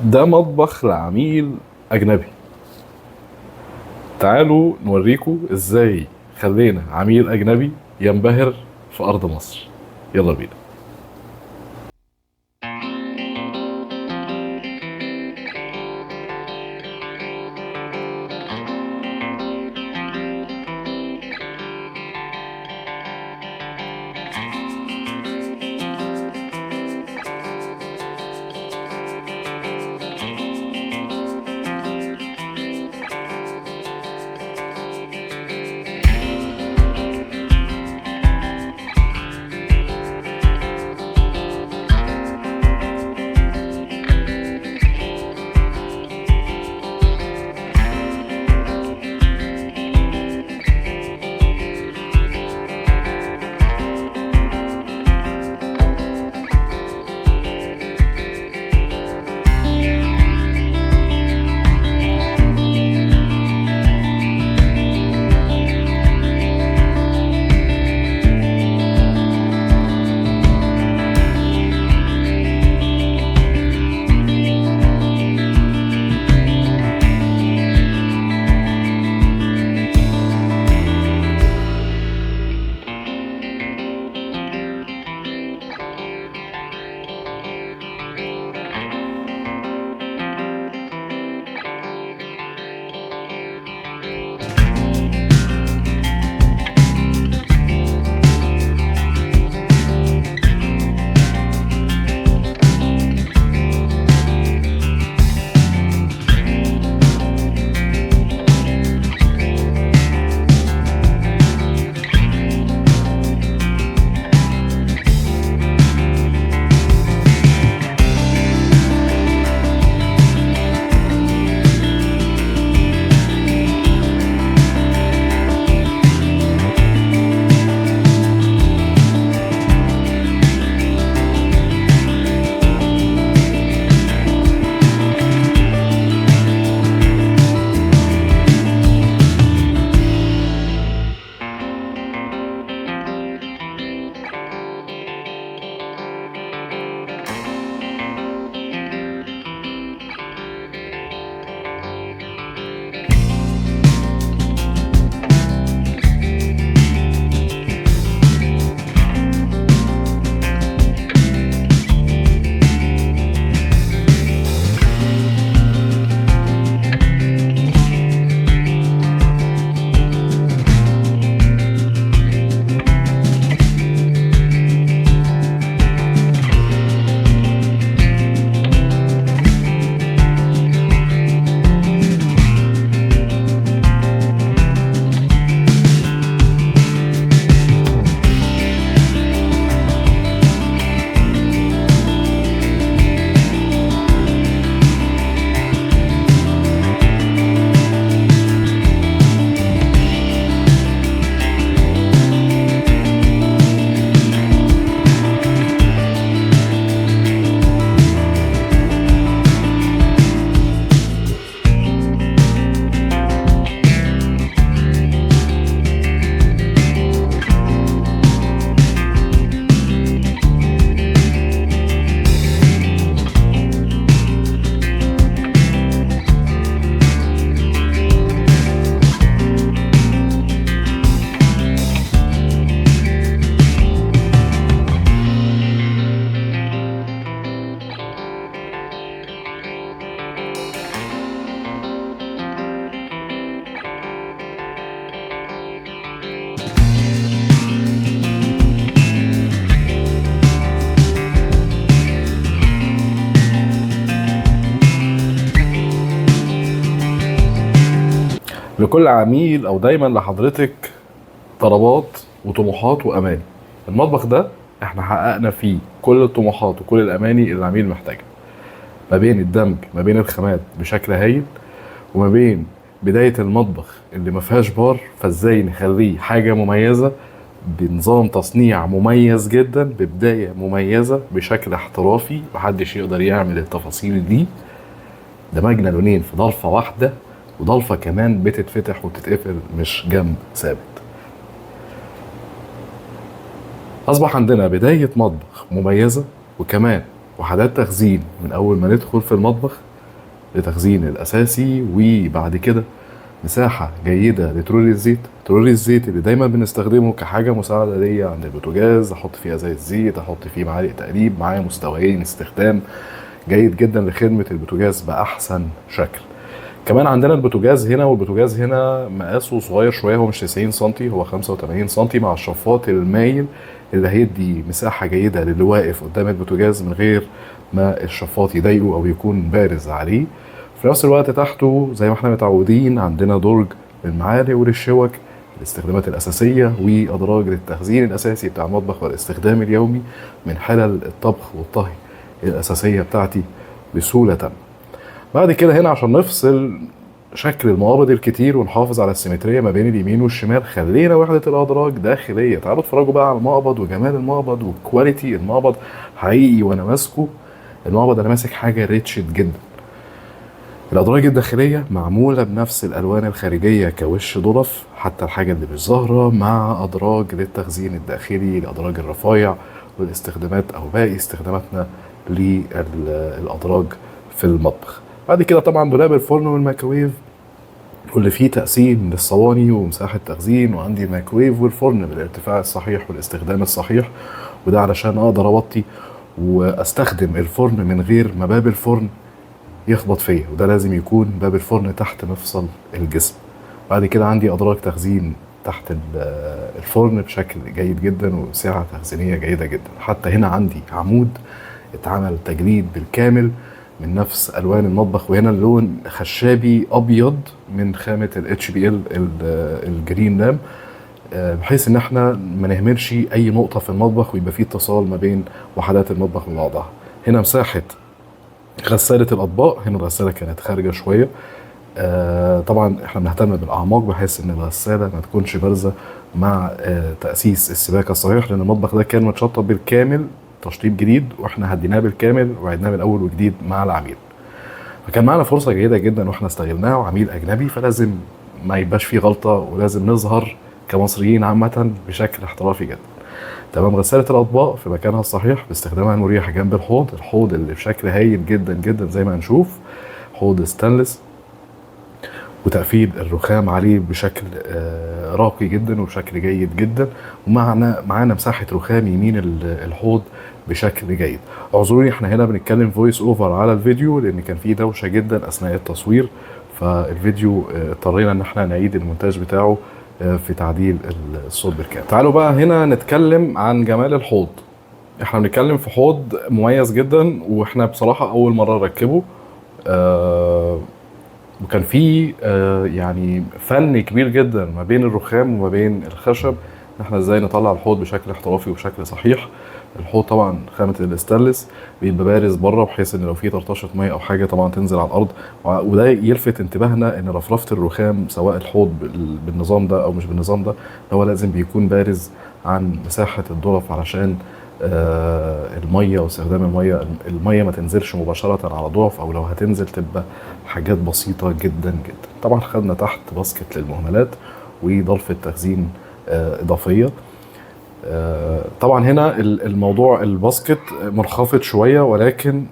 ده مطبخ لعميل أجنبي. تعالوا نوريكم إزاي خلينا عميل أجنبي ينبهر في أرض مصر. يلا بينا. لكل عميل او دايما لحضرتك طلبات وطموحات واماني. المطبخ ده احنا حققنا فيه كل الطموحات وكل الاماني اللي العميل محتاجها، ما بين الدمج ما بين الخامات بشكل هايل، وما بين بداية المطبخ اللي ما فيهاش بار، فازاي نخليه حاجة مميزة بنظام تصنيع مميز جدا ببداية مميزة بشكل احترافي محدش يقدر يعمل التفاصيل دي. دمجنا لونين في ضلفة واحدة، وضلفة كمان بتتفتح وتتقفل مش جنب ثابت. أصبح عندنا بداية مطبخ مميزة، وكمان وحدات تخزين من أول ما ندخل في المطبخ لتخزين الاساسي، وبعد كده مساحة جيدة لتروري الزيت. تروري الزيت اللي دايما بنستخدمه كحاجة مساعدة ليا عند البوتاجاز، احط فيها زيت زيت، احط فيه معالق تقليب، معايا مستويين استخدام، جيد جدا لخدمة البوتاجاز بأحسن شكل. كمان عندنا البوتاجاز هنا، والبوتاجاز هنا مقاسه صغير شوية، هو مش 90 سنتي، هو 85 سنتي مع الشفاط المايل اللي هيدي مساحة جيدة للي واقف قدام البوتاجاز من غير ما الشفاط يضايقه او يكون بارز عليه. في نفس الوقت تحته زي ما احنا متعودين عندنا درج للمعالق وللشوك، الاستخدامات الأساسية وأدراج للتخزين الأساسي بتاع المطبخ والاستخدام اليومي من حلل الطبخ والطهي الأساسية بتاعتي بسهولة تامة. بعد كده هنا عشان نفصل شكل المقابض الكتير ونحافظ على السيمترية ما بين اليمين والشمال، خلينا وحدة الأدراج داخلية. تعالوا اتفرجوا بقى على المقبض وجمال المقبض وكواليتي المقبض حقيقي. وانا ماسكه المقبض انا ماسك حاجة ريتشد جدا. الأدراج الداخلية معمولة بنفس الألوان الخارجية كوش ضلف، حتى الحاجة اللي مش ظاهرة، مع أدراج للتخزين الداخلي لأدراج الرفايع والاستخدامات أو باقي استخداماتنا للأدراج في المطبخ. بعد كده طبعا دولاب الفرن والميكروويف واللي فيه تقسيم للصواني ومساحة تخزين، وعندي الميكروويف والفرن بالارتفاع الصحيح والاستخدام الصحيح، وده علشان أقدر أوطي وأستخدم الفرن من غير ما باب الفرن يخبط فيا، وده لازم يكون باب الفرن تحت مفصل الجسم. بعد كده عندي أدراج تخزين تحت الفرن بشكل جيد جدا وسعة تخزينية جيدة جدا. حتى هنا عندي عمود اتعمل تجريد بالكامل من نفس ألوان المطبخ، وهنا اللون خشابي أبيض من خامة HBL الجرين لام، بحيث ان احنا ما نهملش اي نقطة في المطبخ ويبقى فيه اتصال ما بين وحدات المطبخ وبعضها. هنا مساحة غسالة الأطباق، هنا الغسالة كانت خارجة شوية. طبعا احنا بنهتم بالأعماق بحيث ان الغسالة ما تكونش بارزة مع تأسيس السباكة الصحيح، لأن المطبخ ده كان متشطب بالكامل تشطيب جديد، واحنا هديناه بالكامل وعدناه من الأول وجديد مع العميل. فكان معنا فرصة جيدة جدا واحنا استغلناها، وعميل أجنبي فلازم ما يبقاش فيه غلطة، ولازم نظهر كمصريين عامة بشكل احترافي جدا. تمام. غسالة الأطباق في مكانها الصحيح باستخدامها المريح جنب الحوض اللي بشكل هايل جدا جدا زي ما هنشوف، حوض ستانلس، وتقفيل الرخام عليه بشكل راقي جدا وبشكل جيد جدا، ومعانا مساحة رخام يمين الحوض بشكل جيد. اعذروني احنا هنا بنتكلم فويس اوفر على الفيديو لان كان فيه دوشة جدا اثناء التصوير، فالفيديو اضطرينا ان احنا نعيد المونتاج بتاعه في تعديل الصوت بالكامل. تعالوا بقى هنا نتكلم عن جمال الحوض. احنا بنتكلم في حوض مميز جدا، واحنا بصراحة اول مرة نركبه، وكان فيه يعني فن كبير جدا ما بين الرخام وما بين الخشب، احنا ازاي نطلع الحوض بشكل احترافي وبشكل صحيح. الحوض طبعا خامة الاستانلس بيبقى بارز بره، بحيث ان لو في طرطشة ميه او حاجة طبعا تنزل على الارض، وده يلفت انتباهنا ان رفرفة الرخام سواء الحوض بالنظام ده او مش بالنظام ده هو لازم بيكون بارز عن مساحة الضرف، علشان الميه واستخدام الميه ما تنزلش مباشرة على ضعف، او لو هتنزل تبقى حاجات بسيطة جدا جدا. طبعا خدنا تحت باسكت للمهملات وضلفة تخزين اضافية. طبعا هنا الموضوع الباسكت منخفض شوية، ولكن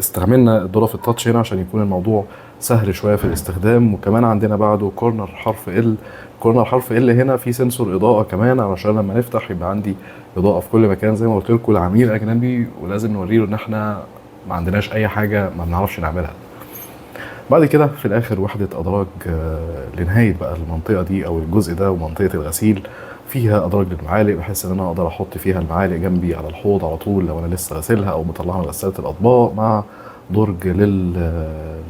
استعملنا ضرف التاتش هنا عشان يكون الموضوع سهل شوية في الاستخدام. وكمان عندنا بعده كورنر حرف ال. كورنر حرف ال هنا في سنسور اضاءة كمان علشان لما نفتح يبقى عندي اضاءة في كل مكان زي ما قلت لكم. العميل اجنبي ولازم نوريله ان احنا ما عندناش اي حاجة ما بنعرفش نعملها. بعد كده في الاخر وحدة ادراج لنهاية بقى المنطقة دي او الجزء ده، ومنطقة الغسيل فيها ادراج للمعالق، بحيث ان انا اقدر احط فيها المعالق جنبي على الحوض على طول لو انا لسه غسلها او مطلعها من غسالة الاطباق، مع درج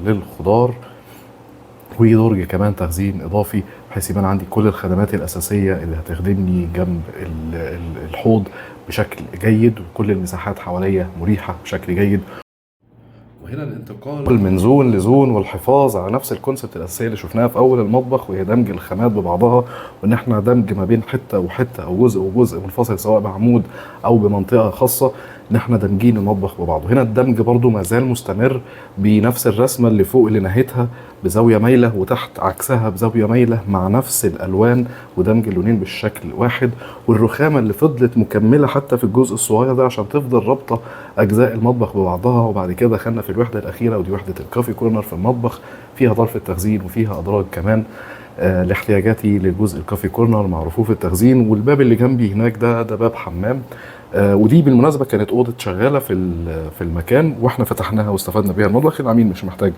للخضار، ودرج كمان تخزين اضافي بحيث يبقى عندي كل الخدمات الاساسيه اللي هتخدمني جنب الحوض بشكل جيد، وكل المساحات حواليا مريحه بشكل جيد. وهنا الانتقال من زون لزون والحفاظ على نفس الكونسبت الاساسيه اللي شفناها في اول المطبخ، وهي دمج الخامات ببعضها، وان احنا دمج ما بين حته وحته او جزء وجزء منفصل سواء بعمود او بمنطقه خاصه. ان احنا دمجين المطبخ ببعضه. هنا الدمج برضو ما زال مستمر بنفس الرسمه اللي فوق اللي نهايتها بزاويه مايله وتحت عكسها بزاويه مايله مع نفس الالوان ودمج اللونين بالشكل واحد، والرخامه اللي فضلت مكمله حتى في الجزء الصغير ده عشان تفضل رابطه اجزاء المطبخ ببعضها. وبعد كده دخلنا في الوحده الاخيره ودي وحده الكافي كورنر في المطبخ، فيها ظرف التخزين وفيها ادراج كمان لاحتياجاتي لجزء الكافي كورنر مع رفوف التخزين. والباب اللي جنبي هناك ده باب حمام، ودي بالمناسبه كانت اوضه شغاله في المكان واحنا فتحناها واستفدنا بيها المطبخ. العميل مش محتاج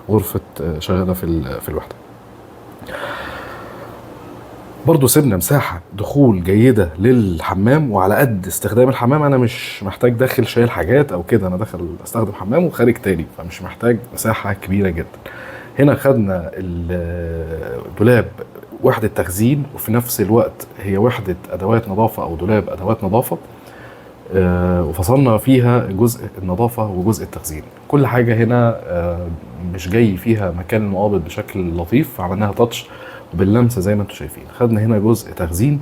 غرفه شغاله في الوحده. برضو سيبنا مساحه دخول جيده للحمام، وعلى قد استخدام الحمام انا مش محتاج داخل شايل حاجات او كده، انا داخل استخدم حمام وخارج تاني، فمش محتاج مساحه كبيره جدا. هنا خدنا الدولاب وحده تخزين وفي نفس الوقت هي وحده ادوات نظافه او دولاب ادوات نظافه، وفصلنا فيها جزء النظافة وجزء التخزين. كل حاجة هنا مش جاي فيها مكان المقابض بشكل لطيف، عملناها تاتش وباللمسة زي ما انتم شايفين. خدنا هنا جزء تخزين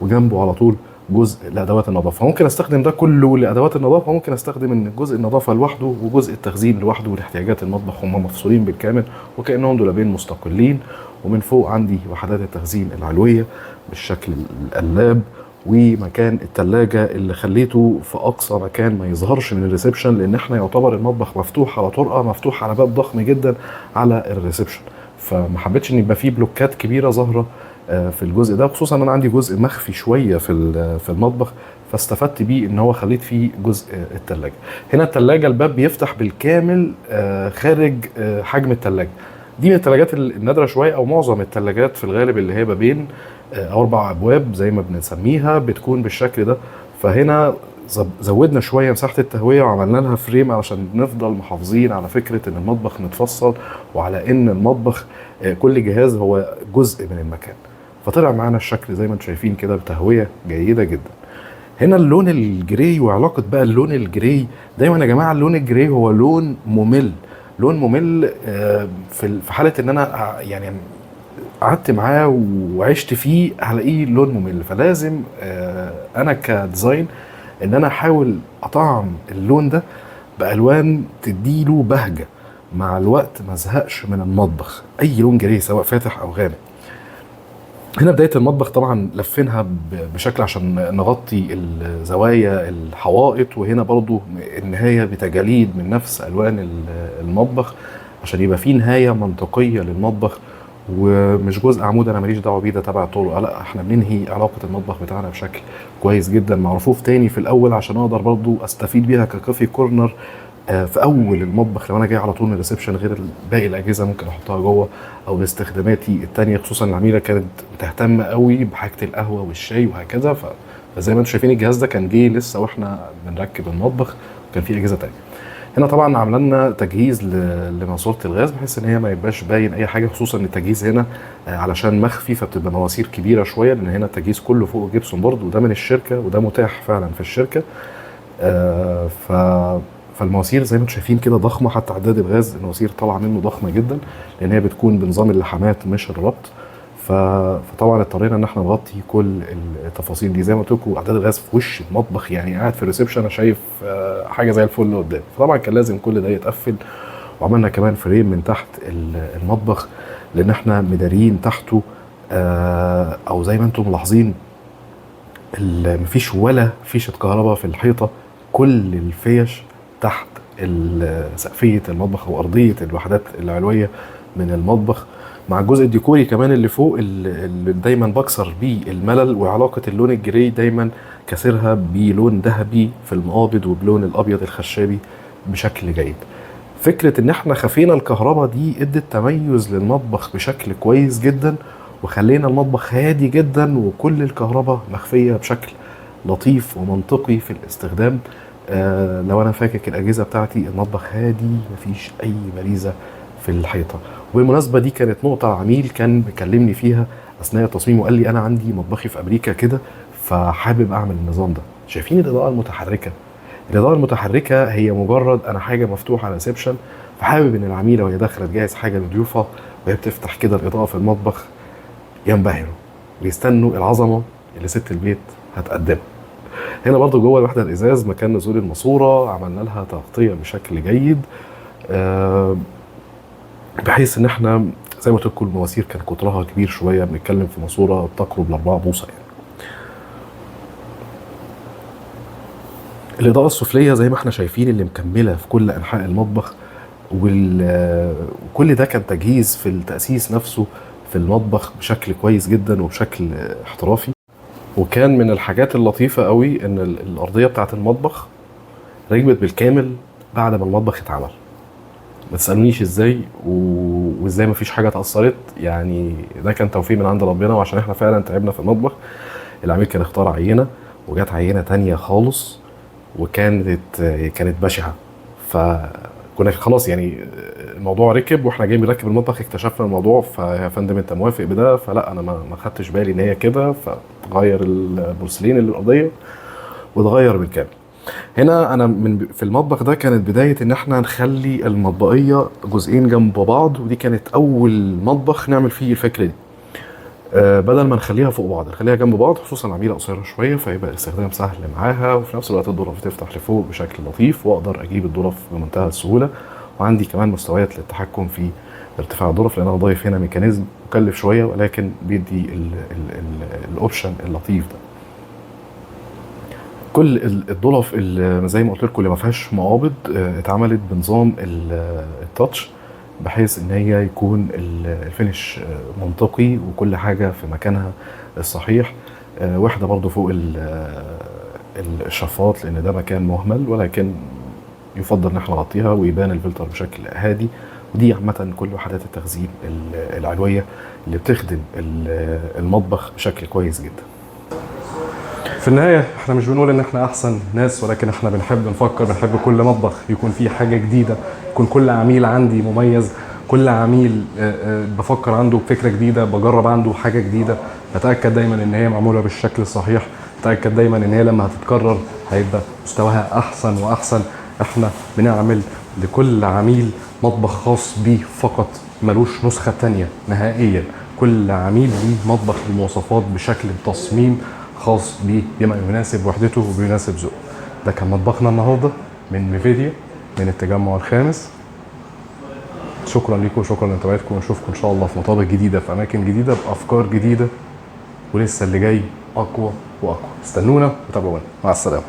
وجنبه على طول جزء لأدوات النظافة. ممكن استخدم ده كله لأدوات النظافة، ممكن استخدم ان جزء النظافة لوحده وجزء التخزين لوحده لاحتياجات المطبخ، هما مفصولين بالكامل وكأنهم دولابين مستقلين. ومن فوق عندي وحدات التخزين العلوية بالشكل القلاب، ومكان التلاجة اللي خليته في اقصى مكان ما يظهرش من الريسبشن، لان احنا يعتبر المطبخ مفتوح على طرقه، مفتوح على باب ضخم جدا على الريسبشن، فما حبيتش ان يبقى فيه بلوكات كبيره ظاهره في الجزء ده، خصوصا ان انا عندي جزء مخفي شويه في المطبخ، فاستفدت بيه ان هو خليت فيه جزء التلاجة. هنا التلاجة الباب بيفتح بالكامل خارج حجم التلاجة. دي من التلاجات النادره شويه، او معظم التلاجات في الغالب اللي هي بابين او 4 ابواب زي ما بنسميها بتكون بالشكل ده. فهنا زودنا شويه مساحه التهويه وعملنا لها فريم علشان نفضل محافظين على فكره ان المطبخ متفصل، وعلى ان المطبخ كل جهاز هو جزء من المكان. فطلع معانا الشكل زي ما انتم شايفين كده بتهويه جيده جدا. هنا اللون الجراي وعلاقه بقى اللون الجراي، دايما يا جماعه اللون الجراي هو لون ممل، لون ممل في حاله ان انا يعني قعدت معاه وعشت فيه هلاقيه لون ممل. فلازم انا كديزاين ان انا احاول اطعم اللون ده بالوان تديله بهجه مع الوقت، ما ازهقش من المطبخ. اي لون جري سواء فاتح او غامق. هنا بدايه المطبخ طبعا لفينها بشكل عشان نغطي الزوايا الحوائط، وهنا برضو النهايه بتجاليد من نفس الوان المطبخ عشان يبقى فيه نهايه منطقيه للمطبخ، ومش جزء عمود انا ماليش دعوه بيه ده تبع الطرق، لا احنا بننهي علاقه المطبخ بتاعنا بشكل كويس جدا مع رفوف تاني في الاول عشان اقدر برضو استفيد بيها ككافي كورنر في اول المطبخ لو انا جاي على طول من الريسبشن، غير باقي الاجهزه ممكن احطها جوه او لاستخداماتي التانيه. خصوصا العميله كانت بتهتم قوي بحاجه القهوه والشاي وهكذا، فزي ما انتم شايفين الجهاز ده كان جه لسه واحنا بنركب المطبخ، وكان في اجهزه تانيه. هنا طبعا عملنا تجهيز لماسوره الغاز بحيث ان هي ما يبقاش باين اي حاجه، خصوصا ان التجهيز هنا علشان مخفي فبتبقى مواسير كبيره شويه، لان هنا التجهيز كله فوق جبسون بورد وده من الشركه وده متاح فعلا في الشركه. فالمواسير زي ما انتم شايفين كده ضخمه، حتى عداد الغاز المواسير طالعه منه ضخمه جدا لان هي بتكون بنظام اللحامات مش الربط. فطبعا اضطرينا ان احنا نغطي كل التفاصيل دي. زي ما قلت لكم اعداد الغاز في وش المطبخ، يعني قاعد في الريسبشن انا شايف حاجه زي الفل قدام، فطبعا كان لازم كل ده يتقفل. وعملنا كمان فريم من تحت المطبخ لان احنا مدارين تحته، او زي ما انتم ملاحظين مفيش ولا فيشه كهرباء في الحيطه، كل الفيش تحت سقفيه المطبخ او ارضيه الوحدات العلويه من المطبخ، مع الجزء الديكوري كمان اللي فوق اللي دايما بكسر بيه الملل، وعلاقه اللون الجراي دايما كسرها بلون ذهبي في المقابض وبلون الابيض الخشابي بشكل جيد. فكره ان احنا خفينا الكهرباء دي ادت تميز للمطبخ بشكل كويس جدا، وخلينا المطبخ هادي جدا وكل الكهرباء مخفيه بشكل لطيف ومنطقي في الاستخدام. لو انا فاكك الاجهزه بتاعتي المطبخ هادي مفيش اي باريزه في الحيطه. وبالمناسبه دي كانت نقطه عميل كان بيكلمني فيها اثناء التصميم وقال لي انا عندي مطبخي في امريكا كده فحابب اعمل النظام ده. شايفين الاضاءه المتحركه؟ الاضاءه المتحركه هي مجرد انا حاجه مفتوحه على ريسبشن، فحابب ان العميله وهي داخله تجهز حاجه لضيوفها وهي بتفتح كده الاضاءه في المطبخ ينبهروا ويستنوا العظمه اللي ست البيت هتقدمها. هنا برضو جوه الوحده الازاز مكان نزول الماسوره عملنا لها تغطيه بشكل جيد، بحيث ان احنا زي ما قلت لكم المواسير كان قطرها كبير شويه، بنتكلم في ماسوره تقرب ل 4 بوصه يعني. الاضاءه السفليه زي ما احنا شايفين اللي مكمله في كل انحاء المطبخ، وكل ده كان تجهيز في التاسيس نفسه في المطبخ بشكل كويس جدا وبشكل احترافي. وكان من الحاجات اللطيفه قوي ان الارضيه بتاعه المطبخ ركبت بالكامل بعد ما المطبخ اتعمل. ما تسالونيش ازاي وازاي ما فيش حاجه اتاثرت، يعني ده كان توفيق من عند ربنا، وعشان احنا فعلا تعبنا في المطبخ. العميل كان اختار عينه وجات عينه تانية خالص كانت بشعه، فكنا خلاص يعني الموضوع ركب واحنا جايين بنركب المطبخ اكتشفنا الموضوع. فيا فندم انت موافق بده؟ فلا انا ما خدتش بالي ان هي كده، فتغير البورسلين اللي الارضيه وتغير بالكامل. هنا انا في المطبخ ده كانت بدايه ان احنا نخلي المطبقيه جزئين جنب بعض، ودي كانت اول مطبخ نعمل فيه الفكره دي. بدل ما نخليها فوق بعض نخليها جنب بعض، خصوصا العميله قصيره شويه فيبقى الاستخدام سهل معاها، وفي نفس الوقت الظرف تفتح لفوق بشكل لطيف واقدر اجيب الظرف بمنتهى السهوله. وعندي كمان مستويات للتحكم في ارتفاع الظرف، لان انا ضايف هنا ميكانيزم مكلف شويه ولكن بيدي الاوبشن اللطيف ده. كل الظرف زي ما قلت لكم اللي ما فيهاش مقابض اتعملت بنظام التاتش، بحيث ان هي يكون الفينش منطقي وكل حاجه في مكانها الصحيح. واحده برضو فوق الشفاط لان ده مكان مهمل، ولكن يفضل ان احنا نغطيها ويبان الفلتر بشكل هادي. ودي عامه كل وحدات التخزين العلويه اللي بتخدم المطبخ بشكل كويس جدا. في النهاية احنا مش بنقول ان احنا احسن ناس، ولكن احنا بنحب نفكر، بنحب كل مطبخ يكون فيه حاجة جديدة، يكون كل عميل عندي مميز، كل عميل بفكر عنده بفكرة جديدة، بجرب عنده حاجة جديدة، بتأكد دايما ان هي معمولة بالشكل الصحيح، بتأكد دايما ان هي لما هتتكرر هيبقى مستواها احسن واحسن. احنا بنعمل لكل عميل مطبخ خاص بيه فقط، ملوش نسخة تانية نهائيا. كل عميل ليه مطبخ بمواصفات بشكل تصميم خاص بيه بما يناسب وحدته وبيناسب ذوقه. ده كان مطبخنا النهارده من ميفيديا من التجمع الخامس. شكرا لكم وشكرا لانتباهكم، ونشوفكم ان شاء الله في مطابخ جديده في اماكن جديده بافكار جديده، ولسه اللي جاي اقوى واقوى. استنونا وتابعونا، مع السلامه.